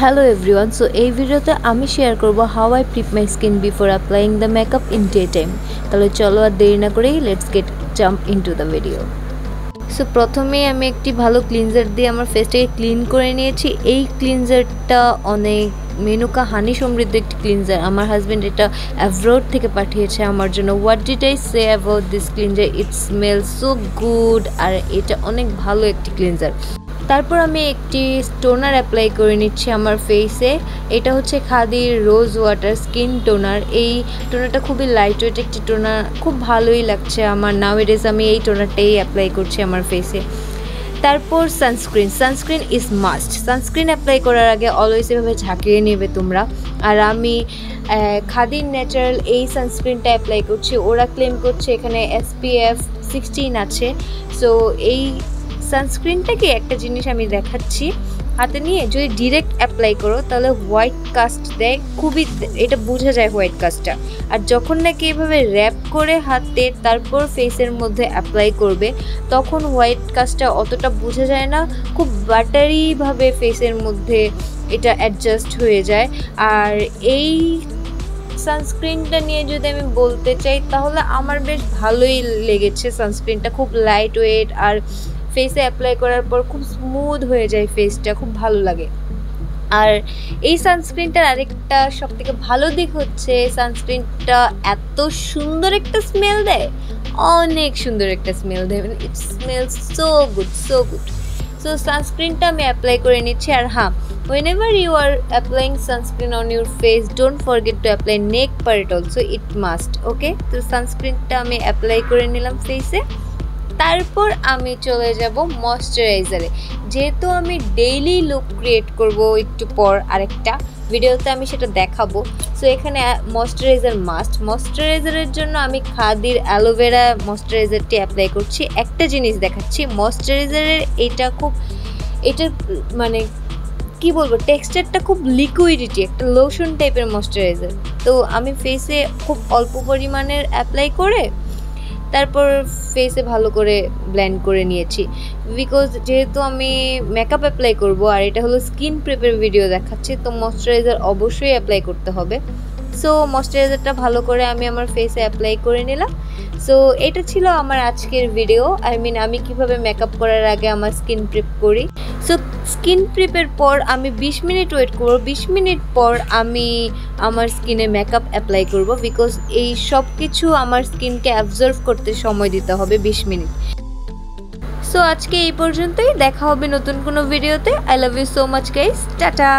Hello everyone, so এই ভিডিওতে আমি শেয়ার করব how I prep my skin before applying the makeup in daytime. তাহলে চলো আর দেরি না করেই let's get jump into the video. So প্রথমে আমি একটি ভালো ক্লিনজার দিয়ে আমার ফেসটাকে ক্লিন করে নিয়েছি। এই ক্লিনজারটা অনেক মেনুকা হানি সমৃদ্ধ একটি ক্লিনজার। আমার হাজবেন্ড এটা অ্যাব্রড থেকে পাঠিয়েছে আমার জন্য। What did I say about this cleanser? It smell so good, আর এটা অনেক ভালো একটি ক্লিনজার। তারপর আমি একটি টোনার অ্যাপ্লাই করে নিচ্ছি আমার ফেসে। এটা হচ্ছে খাদির রোজ ওয়াটার স্কিন টোনার। এই টোনারটা খুবই লাইট ওয়েট একটি টোনার, খুব ভালোই লাগছে আমার। নাওএডেজ আমি এই টোনারটাই অ্যাপ্লাই করছি আমার ফেসে। তারপর sunscreen is must. Sunscreen apply করার আগে অলওয়েজ এভাবে ঝাঁকিয়ে নেবে তোমরা। আর আমি খাদির ন্যাচারাল এই সানস্ক্রিনটা অ্যাপ্লাই করছি। ওরা ক্লেম করছে এখানে SPF 16 আছে। সো এই সানস্ক্রিনটাকে একটা জিনিস আমি দেখাচ্ছি, হাতে নিয়ে যদি ডিরেক্ট অ্যাপ্লাই করো তাহলে হোয়াইট কাস্ট দেয়, খুবই এটা বোঝা যায় হোয়াইট কাস্টটা। আর যখন নাকি এভাবে র্যাপ করে হাতে তারপর ফেসের মধ্যে অ্যাপ্লাই করবে তখন হোয়াইট কাস্টটা অতটা বোঝা যায় না, খুব বাটারিভাবে ফেসের মধ্যে এটা অ্যাডজাস্ট হয়ে যায়। আর এই সানস্ক্রিনটা নিয়ে যদি আমি বলতে চাই তাহলে আমার বেশ ভালোই লেগেছে। সানস্ক্রিনটা খুব লাইট ওয়েট আর ফেসে অ্যাপ্লাই করার পর খুব স্মুথ হয়ে যায় ফেসটা, খুব ভালো লাগে। আর এই সানস্ক্রিনটার আরেকটা সবথেকে ভালো দিক হচ্ছে সানস্ক্রিনটা এত সুন্দর একটা স্মেল দেয়, অনেক সুন্দর একটা স্মেল দেয়। It smells so good, so good. So সানস্ক্রিনটা আমি অ্যাপ্লাই করে নিচ্ছি। আর হ্যাঁ, whenever you are applying sunscreen on your face, don't forget to apply neck part also, it must. Okay, তো সানস্ক্রিনটা আমি অ্যাপ্লাই করে নিলাম ফেসে। তারপর আমি চলে যাব ময়শ্চারাইজারে। যেহেতু আমি ডেইলি লুক ক্রিয়েট করব একটু পর আরেকটা ভিডিওতে আমি সেটা দেখাবো। সো এখানে ময়শ্চারাইজার মাস্ট। ময়শ্চারাইজারের জন্য আমি খাদির অ্যালোভেরা ময়শ্চারাইজারটি অ্যাপ্লাই করছি। একটা জিনিস দেখাচ্ছি, ময়শ্চারাইজারের এটার মানে কি বলবো, টেক্সচারটা খুব লিকুইডিটি, একটা লোশন টাইপের ময়শ্চারাইজার। তো আমি ফেসে খুব অল্প পরিমাণের অ্যাপ্লাই করে তারপর ফেসে ভালো করে ব্লেন্ড করে নিয়েছি। বিকজ যেহেতু আমি মেকআপ অ্যাপ্লাই করব আর এটা হলো স্কিন প্রেপের ভিডিও দেখাচ্ছি, তো ময়শ্চারাইজার অবশ্যই অ্যাপ্লাই করতে হবে। সো ময়শ্চারাইজারটা ভালো করে আমি আমার ফেসে অ্যাপ্লাই করে নিলাম। সো এটা ছিল আমার আজকের ভিডিও। আমি কিভাবে মেকআপ করার আগে আমার স্কিন প্রেপ করি। সো স্কিন প্রেপের পর আমি 20 মিনিট ওয়েট করব। 20 মিনিট পর আমি আমার স্কিনে মেকআপ অ্যাপ্লাই করব, বিকজ এই সব কিছু আমার স্কিনকে অ্যাবজর্ভ করতে সময় দিতে হবে 20 মিনিট। সো আজকে এই পর্যন্তই, দেখা হবে নতুন কোনো ভিডিওতে। I love you so much guys, tata.